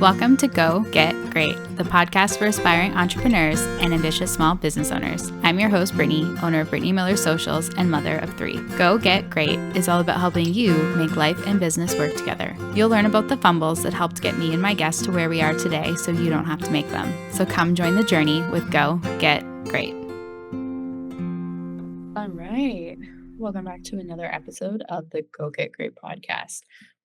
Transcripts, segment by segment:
Welcome to Go Get Great, the podcast for aspiring entrepreneurs and ambitious small business owners. I'm your host, Brittany, owner of Brittany Miller Socials and mother of 3. Go Get Great is all about helping you make life and business work together. You'll learn about the fumbles that helped get me and my guests to where we are today so you don't have to make them. So come join the journey with Go Get Great. All right. Welcome back to another episode of the Go Get Great podcast.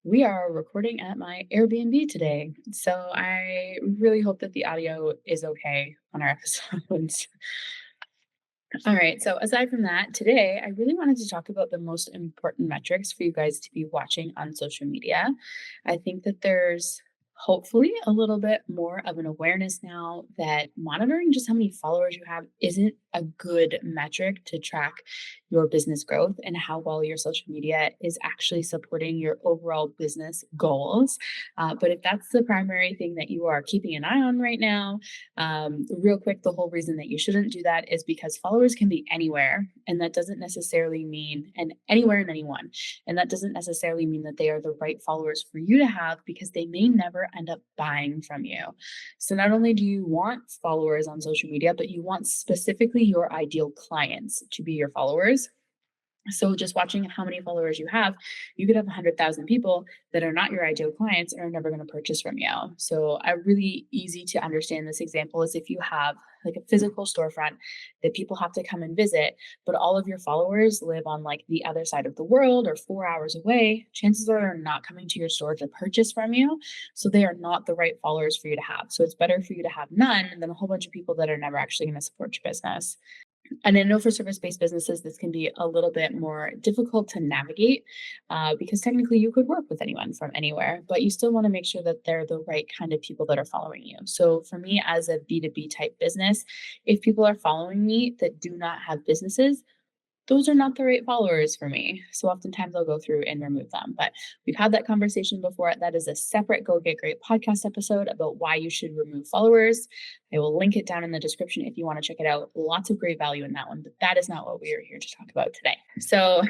We are recording at my Airbnb today, so I really hope that the audio is okay on our episodes. All right, so aside from that, today I really wanted to talk about the most important metrics for you guys to be watching on social media. I think that there's hopefully a little bit more of an awareness now that monitoring just how many followers you have isn't a good metric to track your business growth and how well your social media is actually supporting your overall business goals. But if that's the primary thing that you are keeping an eye on right now, real quick, the whole reason that you shouldn't do that is because followers can be anywhere, and that doesn't necessarily mean and anywhere and anyone. And that doesn't necessarily mean that they are the right followers for you to have because they may never end up buying from you. So not only do you want followers on social media, but you want specifically your ideal clients to be your followers. So just watching how many followers you have, you could have 100,000 people that are not your ideal clients and are never going to purchase from you. So a really easy to understand this example is if you have like a physical storefront that people have to come and visit, but all of your followers live on like the other side of the world or 4 hours away, chances are they're not coming to your store to purchase from you. So they are not the right followers for you to have. So it's better for you to have none than a whole bunch of people that are never actually going to support your business. And I know for service-based businesses, this can be a little bit more difficult to navigate because technically you could work with anyone from anywhere, but you still want to make sure that they're the right kind of people that are following you. So for me as a B2B type business, if people are following me that do not have businesses, those are not the right followers for me. So oftentimes I'll go through and remove them. But we've had that conversation before. That is a separate Go Get Great podcast episode about why you should remove followers. I will link it down in the description if you want to check it out. Lots of great value in that one, but that is not what we are here to talk about today. So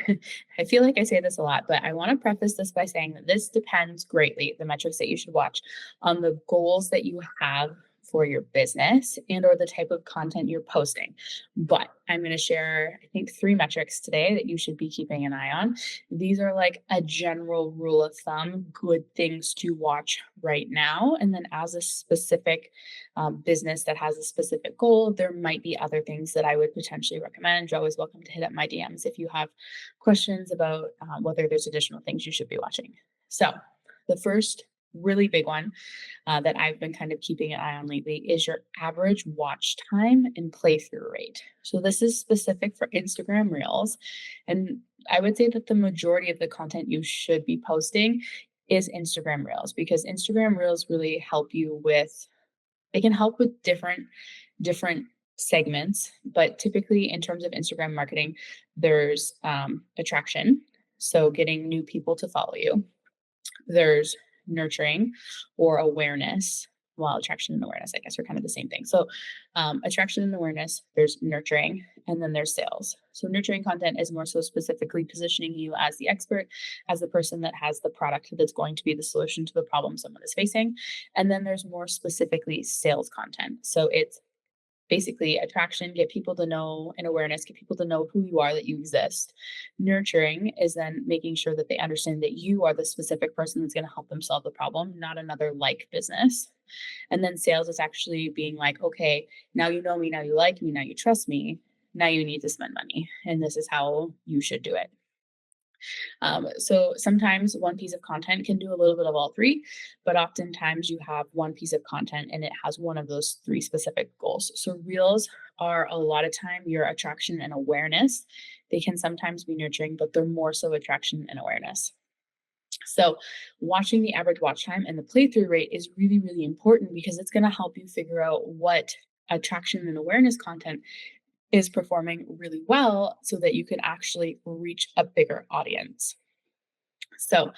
I feel like I say this a lot, but I want to preface this by saying that this depends greatly, the metrics that you should watch, on the goals that you have for your business and or the type of content you're posting. But I'm going to share, I think, 3 metrics today that you should be keeping an eye on. These are like a general rule of thumb, good things to watch right now. And then as a specific business that has a specific goal, there might be other things that I would potentially recommend. You're always welcome to hit up my DMs if you have questions about whether there's additional things you should be watching. So the first really big one that I've been kind of keeping an eye on lately is your average watch time and playthrough rate. So this is specific for Instagram Reels. And I would say that the majority of the content you should be posting is Instagram Reels because Instagram Reels really help you with, they can help with different segments, but typically in terms of Instagram marketing, there's attraction. So getting new people to follow you. There's nurturing or awareness. Well, attraction and awareness, I guess, are kind of the same thing. So, attraction and awareness, there's nurturing, and then there's sales. So, nurturing content is more so specifically positioning you as the expert, as the person that has the product that's going to be the solution to the problem someone is facing. And then there's more specifically sales content. So, it's basically attraction, get people to know, and awareness, get people to know who you are, that you exist. Nurturing is then making sure that they understand that you are the specific person that's going to help them solve the problem, not another like business. And then sales is actually being like, okay, now you know me, now you like me, now you trust me, now you need to spend money. And this is how you should do it. So sometimes one piece of content can do a little bit of all 3, but oftentimes you have one piece of content and it has one of those 3 specific goals. So reels are a lot of time your attraction and awareness. They can sometimes be nurturing, but they're more so attraction and awareness. So watching the average watch time and the playthrough rate is really, really important because it's going to help you figure out what attraction and awareness content is performing really well so that you can actually reach a bigger audience. So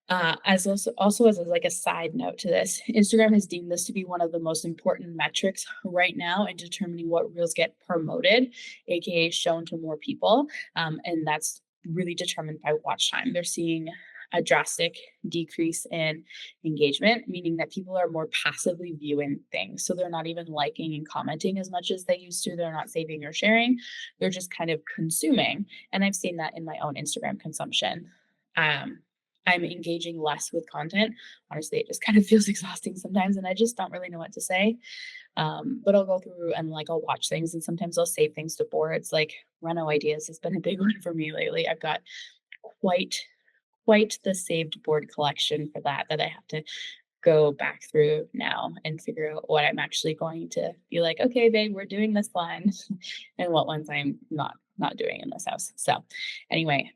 as also as like a side note to this, Instagram has deemed this to be one of the most important metrics right now in determining what reels get promoted, aka shown to more people. And that's really determined by watch time. They're seeing a drastic decrease in engagement, meaning that people are more passively viewing things. So they're not even liking and commenting as much as they used to. They're not saving or sharing. They're just kind of consuming. And I've seen that in my own Instagram consumption. Um, I'm engaging less with content. Honestly, it just kind of feels exhausting sometimes, and I just don't really know what to say. But I'll go through and like I'll watch things, and sometimes I'll save things to boards. Like Reno ideas has been a big one for me lately. I've got quite quite the saved board collection for that I have to go back through now and figure out what I'm actually going to be like, okay, babe, we're doing this line and what ones I'm not doing in this house. So anyway,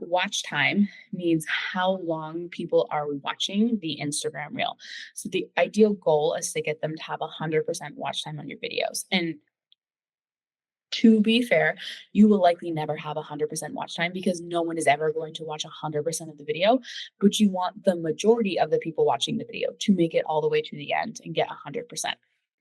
watch time means how long people are watching the Instagram reel. So the ideal goal is to get them to have 100% watch time on your videos. And to be fair, you will likely never have 100% watch time because no one is ever going to watch 100% of the video, but you want the majority of the people watching the video to make it all the way to the end and get 100%.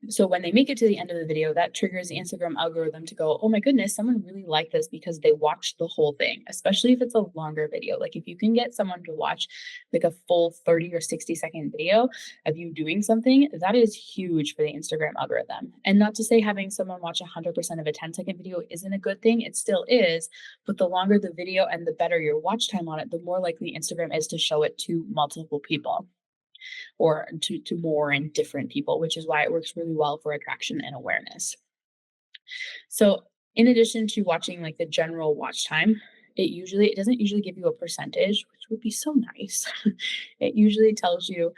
So when they make it to the end of the video, that triggers the Instagram algorithm to go, oh my goodness, someone really liked this because they watched the whole thing, especially if it's a longer video. Like if you can get someone to watch like a full 30 or 60-second video of you doing something, that is huge for the Instagram algorithm. And not to say having someone watch 100% of a 10-second video isn't a good thing, it still is. But the longer the video and the better your watch time on it, the more likely Instagram is to show it to multiple people or to more and different people, which is why it works really well for attraction and awareness. So in addition to watching like the general watch time, it doesn't usually give you a percentage, which would be so nice. It usually tells you,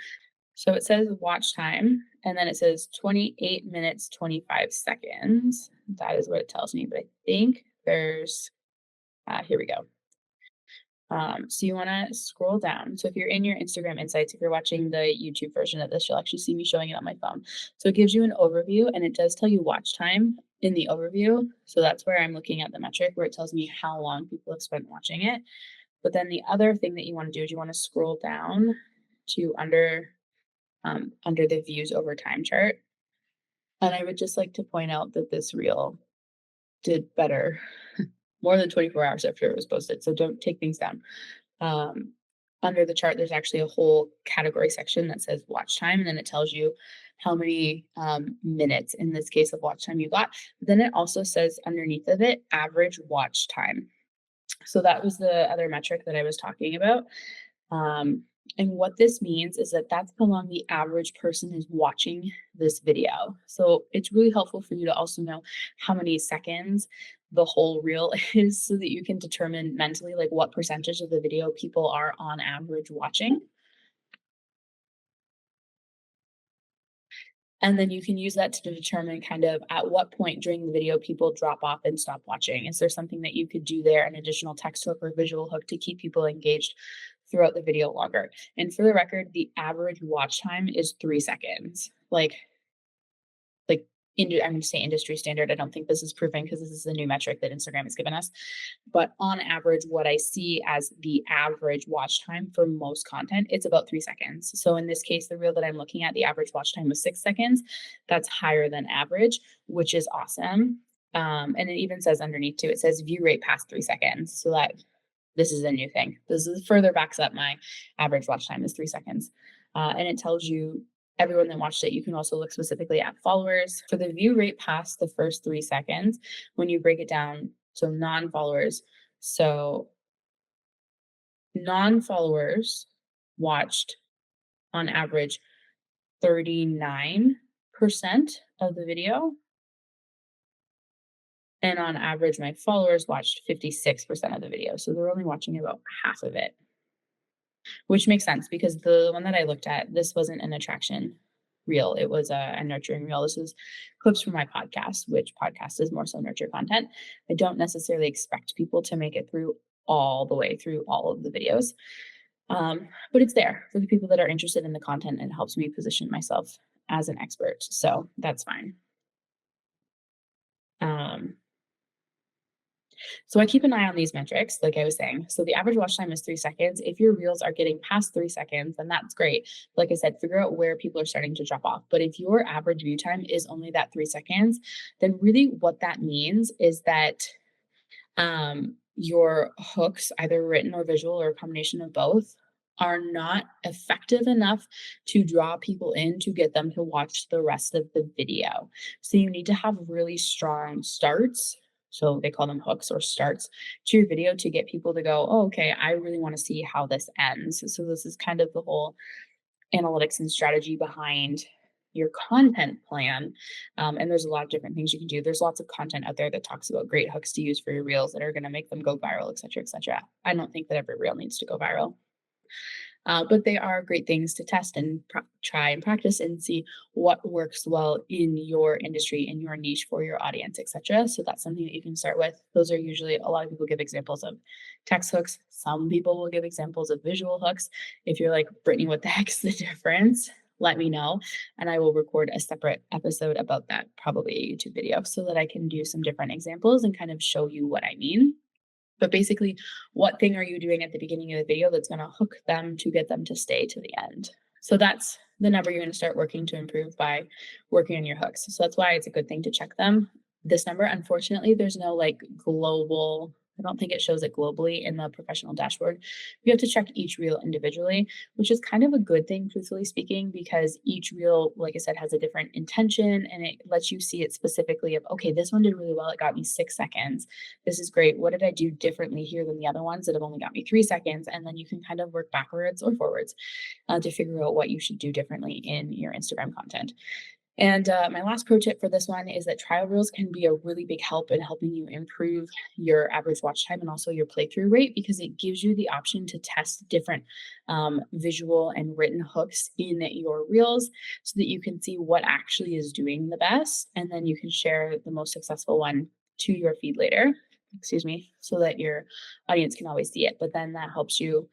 so it says watch time and then it says 28 minutes 25 seconds. That is what it tells me, but I think there's here we go. So you want to scroll down. So if you're in your Instagram Insights, if you're watching the YouTube version of this, you'll actually see me showing it on my phone. So it gives you an overview and it does tell you watch time in the overview. So that's where I'm looking at the metric where it tells me how long people have spent watching it. But then the other thing that you want to do is you want to scroll down to under the views over time chart. And I would just like to point out that this reel did better more than 24 hours after it was posted. So don't take things down. Um, Under the chart, there's actually a whole category section that says watch time, and then it tells you how many minutes in this case of watch time you got. But then it also says underneath of it, average watch time. So that was the other metric that I was talking about. Um, and what this means is that that's how long the average person is watching this video. So it's really helpful for you to also know how many seconds the whole reel is so that you can determine mentally like what percentage of the video people are on average watching. And then you can use that to determine kind of at what point during the video people drop off and stop watching. Is there something that you could do there, an additional text hook or visual hook to keep people engaged throughout the video longer? And for the record, the average watch time is 3 seconds. Like I'm going to say industry standard. I don't think this is proven because this is a new metric that Instagram has given us. But on average, what I see as the average watch time for most content, it's about 3 seconds. So in this case, the reel that I'm looking at, the average watch time was 6 seconds. That's higher than average, which is awesome. And it even says underneath too, it says view rate past 3 seconds. So that this is a new thing. This is further backs up my average watch time is 3 seconds. And it tells you everyone that watched it. You can also look specifically at followers. For the view rate past the first 3 seconds, when you break it down, so non-followers. So non-followers watched on average 39% of the video. And on average, my followers watched 56% of the video. So they're only watching about half of it, which makes sense because the one that I looked at, this wasn't an attraction reel. It was a nurturing reel. This is clips from my podcast, which podcast is more so nurture content. I don't necessarily expect people to make it through all the way through all of the videos. But it's there for the people that are interested in the content and it helps me position myself as an expert. So that's fine. Um, So I keep an eye on these metrics, like I was saying. So the average watch time is 3 seconds. If your reels are getting past 3 seconds, then that's great. Like I said, figure out where people are starting to drop off. But if your average view time is only that 3 seconds, then really what that means is that your hooks, either written or visual or a combination of both, are not effective enough to draw people in to get them to watch the rest of the video. So you need to have really strong starts. So they call them hooks or starts to your video to get people to go, oh, okay, I really want to see how this ends. So this is kind of the whole analytics and strategy behind your content plan. And there's a lot of different things you can do. There's lots of content out there that talks about great hooks to use for your reels that are going to make them go viral, et cetera, et cetera. I don't think that every reel needs to go viral. But they are great things to test and try and practice and see what works well in your industry, in your niche for your audience, etc. So that's something that you can start with. Those are usually a lot of people give examples of text hooks. Some people will give examples of visual hooks. If you're like, Brittany, what the heck's the difference? Let me know, and I will record a separate episode about that, probably a YouTube video, so that I can do some different examples and kind of show you what I mean. But basically, what thing are you doing at the beginning of the video that's going to hook them to get them to stay to the end? So that's the number you're going to start working to improve by working on your hooks. So that's why it's a good thing to check them. This number, unfortunately, there's no like global, I don't think it shows it globally in the professional dashboard. You have to check each reel individually, which is kind of a good thing, truthfully speaking, because each reel, like I said, has a different intention and it lets you see it specifically of, okay, this one did really well. It got me 6 seconds. This is great. What did I do differently here than the other ones that have only got me 3 seconds? And then you can kind of work backwards or forwards to figure out what you should do differently in your Instagram content. And my last pro tip for this one is that trial reels can be a really big help in helping you improve your average watch time and also your playthrough rate because it gives you the option to test different visual and written hooks in your reels so that you can see what actually is doing the best. And then you can share the most successful one to your feed later, excuse me, so that your audience can always see it. But then that helps you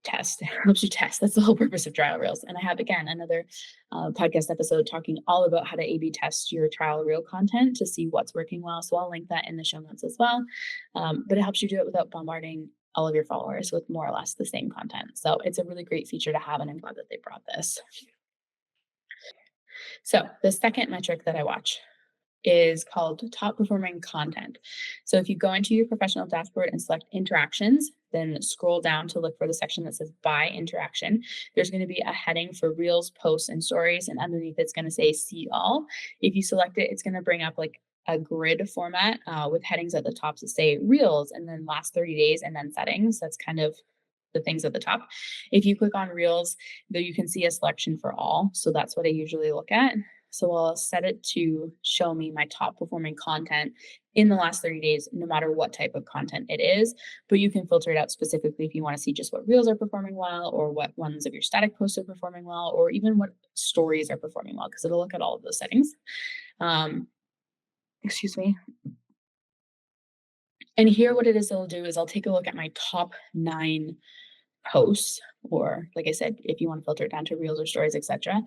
test. It helps you test. That's the whole purpose of trial reels. And I have, again, another podcast episode talking all about how to A B test your trial reel content to see what's working well. So I'll link that in the show notes as well. But it helps you do it without bombarding all of your followers with more or less the same content. So it's a really great feature to have. And I'm glad that they brought this. So the second metric that I watch is called top performing content. So if you go into your professional dashboard and select interactions, then scroll down to look for the section that says by interaction. There's going to be a heading for reels, posts, and stories, and underneath it's going to say see all. If you select it, it's going to bring up like a grid format with headings at the top that say reels and then last 30 days and then settings. That's kind of the things at the top. If you click on reels, there you can see a selection for all. So that's what I usually look at. So I'll set it to show me my top performing content in the last 30 days, no matter what type of content it is. But you can filter it out specifically if you want to see just what reels are performing well, or what ones of your static posts are performing well, or even what stories are performing well, because it'll look at all of those settings. Excuse me. And here, what it is it'll do is I'll take a look at my top 9 posts, or like I said, if you want to filter it down to reels or stories, etc.,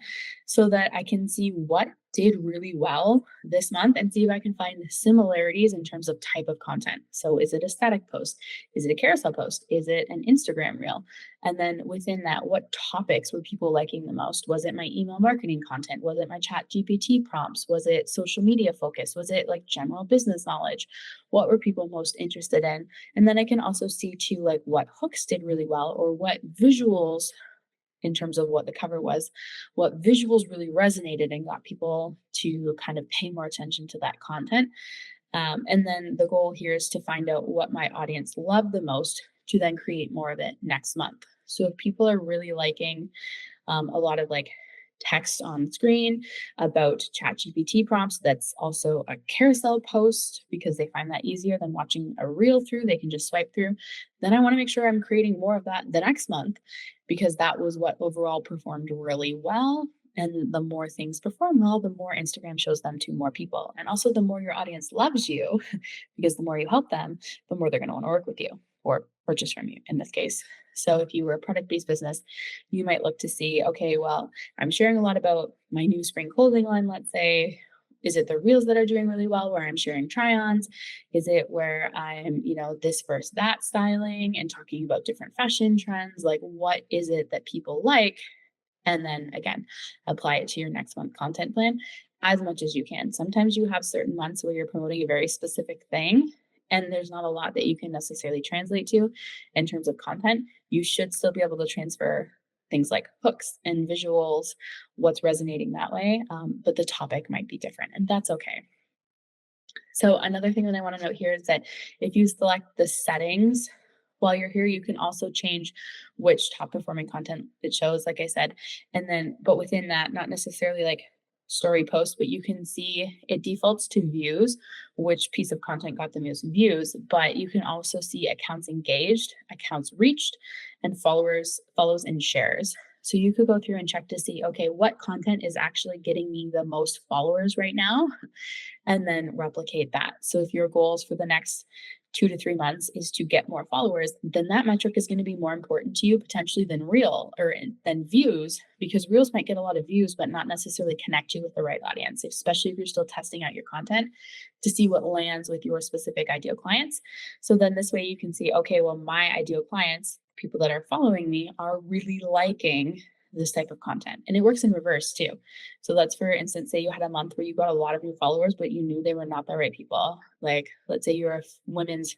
so that I can see what did really well this month and see if I can find similarities in terms of type of content. So is it a static post? Is it a carousel post? Is it an Instagram reel? And then within that, what topics were people liking the most? Was it my email marketing content? Was it my chat GPT prompts? Was it social media focus? Was it like general business knowledge? What were people most interested in? And then I can also see too, like what hooks did really well or what visuals in terms of what the cover was, what visuals really resonated and got people to kind of pay more attention to that content. And then the goal here is to find out what my audience loved the most to then create more of it next month. So if people are really liking a lot of like text on screen about chat GPT prompts, that's also a carousel post because they find that easier than watching a reel through. They can just swipe through. Then I want to make sure I'm creating more of that the next month because that was what overall performed really well. And the more things perform well, the more Instagram shows them to more people. And also, the more your audience loves you, because the more you help them, the more they're going to want to work with you or purchase from you in this case. So, if you were a product based business, you might look to see, okay, well, I'm sharing a lot about my new spring clothing line, let's say. Is it the reels that are doing really well where I'm sharing try-ons? Is it where I'm, this versus that styling and talking about different fashion trends? Like, what is it that people like? And then again, apply it to your next month content plan as much as you can. Sometimes you have certain months where you're promoting a very specific thing. and there's not a lot that you can necessarily translate to in terms of content, you should still be able to transfer things like hooks and visuals, what's resonating that way. But the topic might be different, and that's okay. So another thing that I want to note here is that if you select the settings while you're here, you can also change which top performing content it shows, like I said. And then, but within that, not necessarily like story posts, but you can see it defaults to views, which piece of content got the most views, but you can also see accounts engaged, accounts reached, and follows and shares. So you could go through and check to see, okay, what content is actually getting me the most followers right now, and then replicate that. So if your goals for the next 2 to 3 months is to get more followers, then that metric is going to be more important to you potentially than than views, because reels might get a lot of views, but not necessarily connect you with the right audience, especially if you're still testing out your content to see what lands with your specific ideal clients. So then this way you can see, okay, well, my ideal clients, people that are following me, are really liking this type of content. And it works in reverse too. So let's, for instance, say you had a month where you got a lot of new followers, but you knew they were not the right people. Like, let's say you're a women's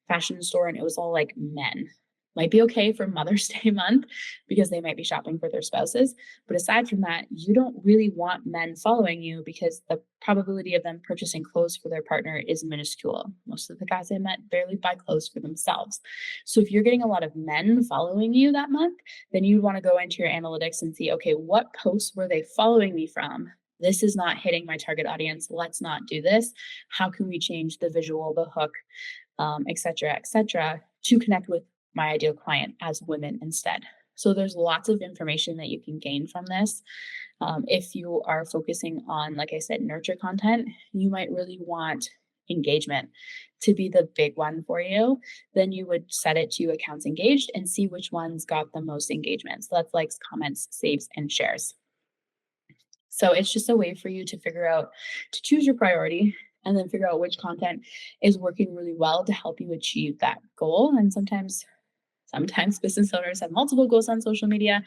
fashion store and it was all like men. Might be okay for Mother's Day month because they might be shopping for their spouses. But aside from that, you don't really want men following you because the probability of them purchasing clothes for their partner is minuscule. Most of the guys I met barely buy clothes for themselves. So if you're getting a lot of men following you that month, then you want to go into your analytics and see, okay, what posts were they following me from? This is not hitting my target audience. Let's not do this. How can we change the visual, the hook, et cetera, to connect with my ideal client as women instead? So there's lots of information that you can gain from this. If you are focusing on, like I said, nurture content, you might really want engagement to be the big one for you. Then you would set it to accounts engaged and see which ones got the most engagement. So that's likes, comments, saves, and shares. So it's just a way for you to figure out, to choose your priority and then figure out which content is working really well to help you achieve that goal. And sometimes business owners have multiple goals on social media.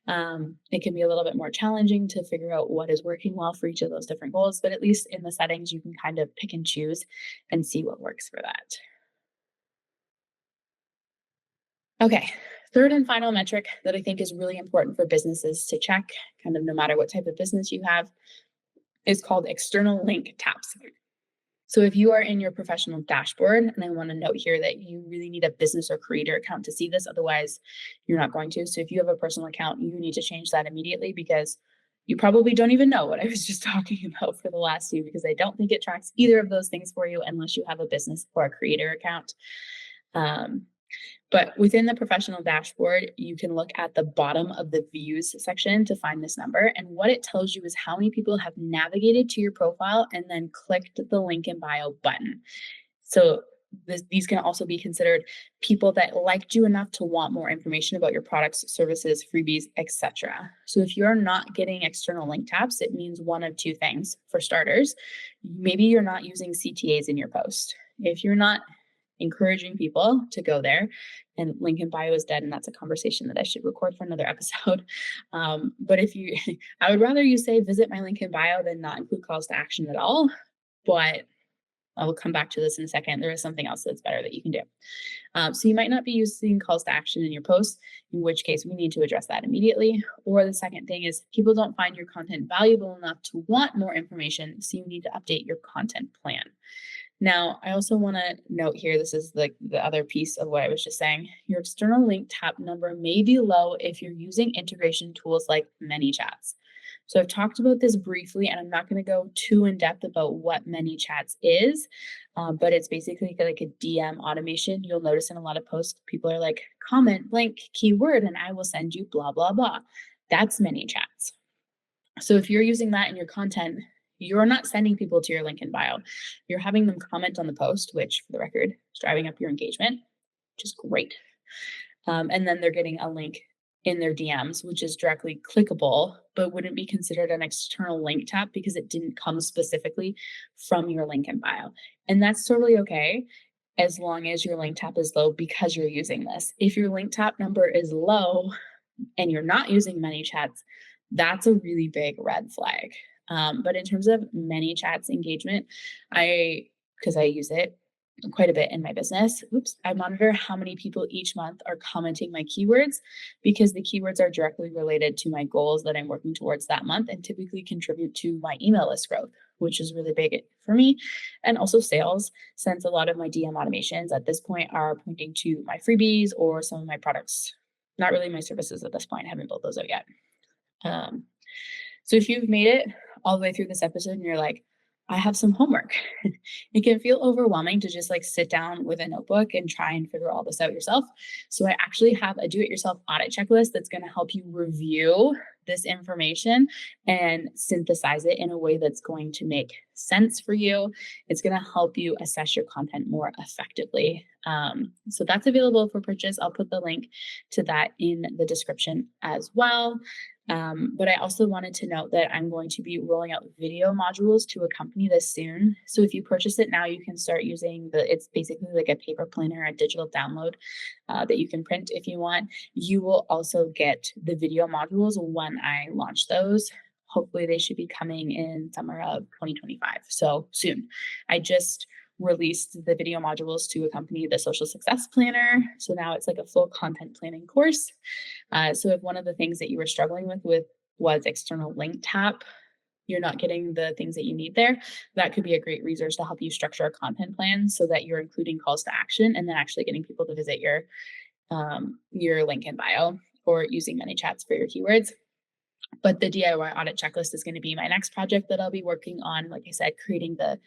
It can be a little bit more challenging to figure out what is working well for each of those different goals, but at least in the settings, you can kind of pick and choose and see what works for that. Okay, third and final metric that I think is really important for businesses to check, kind of no matter what type of business you have, is called external link taps. So if you are in your professional dashboard, and I want to note here that you really need a business or creator account to see this, otherwise you're not going to. So if you have a personal account, you need to change that immediately because you probably don't even know what I was just talking about for the last few, because I don't think it tracks either of those things for you unless you have a business or a creator account. But within the professional dashboard, you can look at the bottom of the views section to find this number. And what it tells you is how many people have navigated to your profile and then clicked the link in bio button. So these can also be considered people that liked you enough to want more information about your products, services, freebies, etc. So if you're not getting external link taps, it means one of two things. For starters, maybe you're not using CTAs in your post. If you're not encouraging people to go there, and link in bio is dead, and that's a conversation that I should record for another episode. But if you, I would rather you say visit my link in bio than not include calls to action at all. But I will come back to this in a second. There is something else that's better that you can do. So you might not be using calls to action in your posts, in which case we need to address that immediately. Or the second thing is people don't find your content valuable enough to want more information, so you need to update your content plan. Now, I also want to note here, this is the other piece of what I was just saying. Your external link tap number may be low if you're using integration tools like ManyChats. So I've talked about this briefly, and I'm not going to go too in depth about what ManyChats is, but it's basically like a DM automation. You'll notice in a lot of posts, people are like, comment, blank, keyword, and I will send you blah, blah, blah. That's ManyChats. So if you're using that in your content, you're not sending people to your link in bio. You're having them comment on the post, which for the record is driving up your engagement, which is great. And then they're getting a link in their DMs, which is directly clickable, but wouldn't be considered an external link tap because it didn't come specifically from your link in bio. And that's totally okay as long as your link tap is low because you're using this. If your link tap number is low and you're not using ManyChats, that's a really big red flag. But in terms of ManyChats engagement, because I use it, quite a bit in my business. I monitor how many people each month are commenting my keywords because the keywords are directly related to my goals that I'm working towards that month and typically contribute to my email list growth, which is really big for me. And also sales, since a lot of my DM automations at this point are pointing to my freebies or some of my products, not really my services at this point. I haven't built those out yet. Um, so if you've made it all the way through this episode and you're like, I have some homework, it can feel overwhelming to just like sit down with a notebook and try and figure all this out yourself. So I actually have a do-it-yourself audit checklist that's going to help you review this information and synthesize it in a way that's going to make sense for you. It's going to help you assess your content more effectively. So that's available for purchase. I'll put the link to that in the description as well. But I also wanted to note that I'm going to be rolling out video modules to accompany this soon. So if you purchase it now, you can start using it's basically like a paper planner, a digital download that you can print if you want. You will also get the video modules when I launch those. Hopefully they should be coming in summer of 2025. So soon. I just released the video modules to accompany the social success planner. So now it's like a full content planning course. So if one of the things that you were struggling with was external link tap, you're not getting the things that you need there, that could be a great resource to help you structure a content plan so that you're including calls to action and then actually getting people to visit your link in bio or using ManyChats for your keywords. But the DIY audit checklist is going to be my next project that I'll be working on. Like I said, creating the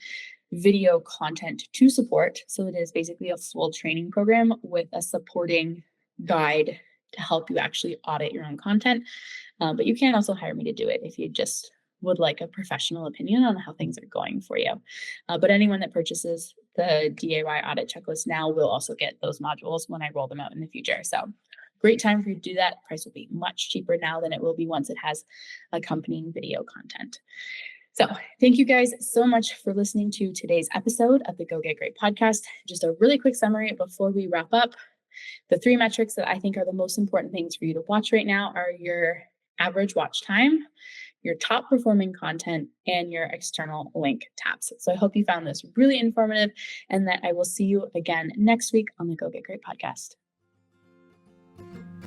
video content to support. So it is basically a full training program with a supporting guide to help you actually audit your own content. But you can also hire me to do it if you just would like a professional opinion on how things are going for you. But anyone that purchases the DIY audit checklist now will also get those modules when I roll them out in the future. So great time for you to do that. Price will be much cheaper now than it will be once it has accompanying video content. So thank you guys so much for listening to today's episode of the Go Get Great podcast. Just a really quick summary before we wrap up. The 3 metrics that I think are the most important things for you to watch right now are your average watch time, your top performing content, and your external link taps. So I hope you found this really informative and that I will see you again next week on the Go Get Great podcast.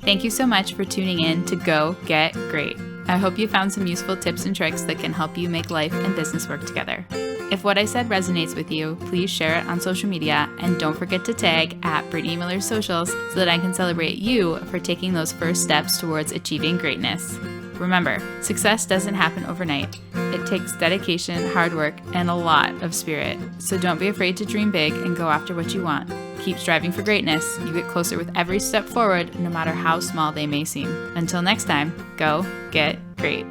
Thank you so much for tuning in to Go Get Great. I hope you found some useful tips and tricks that can help you make life and business work together. If what I said resonates with you, please share it on social media and don't forget to tag at Brittany Miller Socials so that I can celebrate you for taking those first steps towards achieving greatness. Remember, success doesn't happen overnight. It takes dedication, hard work, and a lot of spirit. So don't be afraid to dream big and go after what you want. Keep striving for greatness. You get closer with every step forward, no matter how small they may seem. Until next time, go get great.